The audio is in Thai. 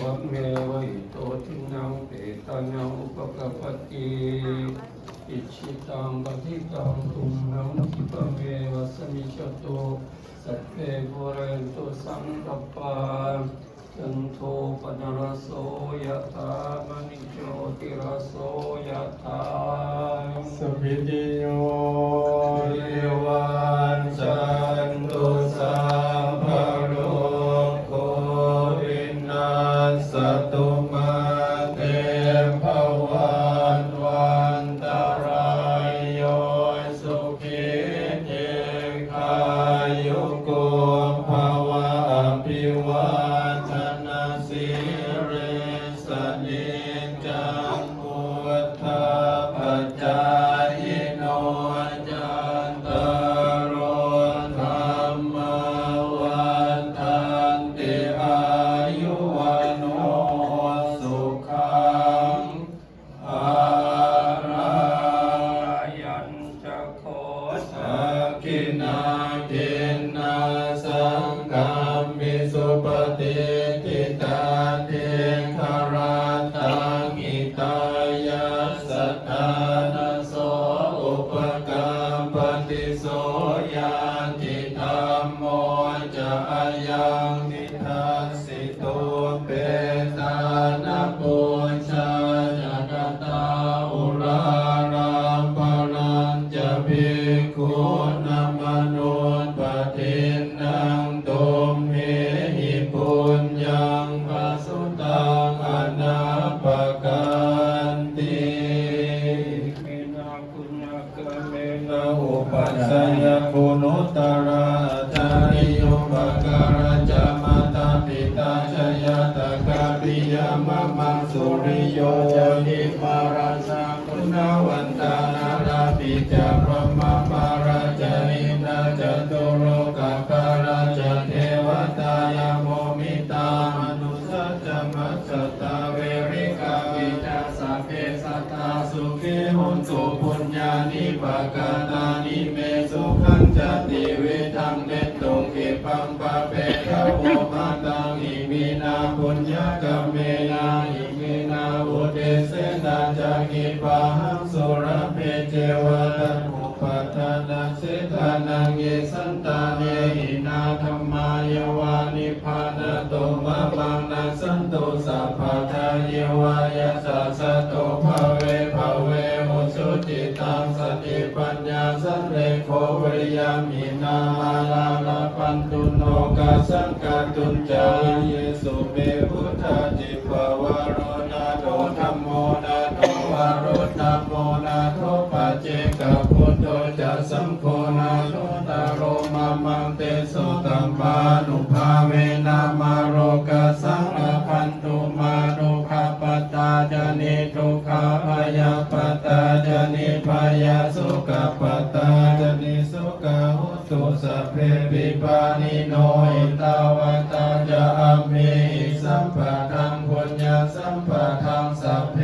วะเมวะอิโตทินังเปตานังอุปกปปติอิชิตังปฏิตังตุมหังคิปะเมวะสมิจจตุสัพเพปุเรนตุสังกปปาจันโทปนรสโสยถามณิโชติรสโสยถาสัพพิติโยเยวันจันตุสัพพะโรโควินาศตุมาเตภวันวันตรายโยสุขิเตขายุโกภวะอภิวาทนาสิริสนิจังพุทธาปัจจายโนจันตารโอธรรมวันทันติอายุวันโอสุขังภารายัญจะโคสักขินาทินาสังฆามิสุปฏิทิตาเทคาราตังอิตายาสัทธานาโสอุปกัมปติโสยานติธัมโมจะอายังนิทัสสิตุเปตานะปุญชาจักตาอุรารัมปรัญจะภิกขุนัมมนุนปฏินังตุมเหหิปุญญังปัสสุตังอนาปกันติเมนะปุญญกเมนะอุปัสสยปุณุตระจาริโยภการะจามตาปิตาชยตกะปิยมะมังสุริโยหิมาราชาคุณวันตานาราปิจาพรหมมาราชนินาจตุโลกาการาชเทวตายโมมิตามนุสัจจมัสสตาเวริกาวิจาสัพเพสัตตาสุขิหุนตุปุญญานิปกาตานิเมสุขังจติวิทังเนตุกิปังปะเปทะโอมาตังอิมินาปุญญกมเมนาอิมินาอุเทเสนาจักิปะหังสุรเพเจวะตันอุปัฏฐานังเสทานังเยสันตาเนหินาธัมมายาวานิพพานะโตมะมังนาสันตุสัพพะทาเยวายาสัสสะโตภะเวภะเวหุสุจิตังสติปัญญาสันเลโควิริยามินามาลาลาปันตุโนกาสังกาตุนจาเยสุเมพุทธาจิปวารโรนาโตธัมโมนาโตวารุธัมโมนาโตปัจเจกพุทโธจะสังโฆนาโตตาโรมามังเตสุตัมปานุภาเวนะมาโรกาสังอภันตุมานุขปตาจานิทุกขาพยาปตาจานิพยาสุขปตาจานิสุขหุตุสัพเพปิปานิโนอิตาวตาจะอัมเมหิสัมปะทังปุญญสัมปะทังสัพเพ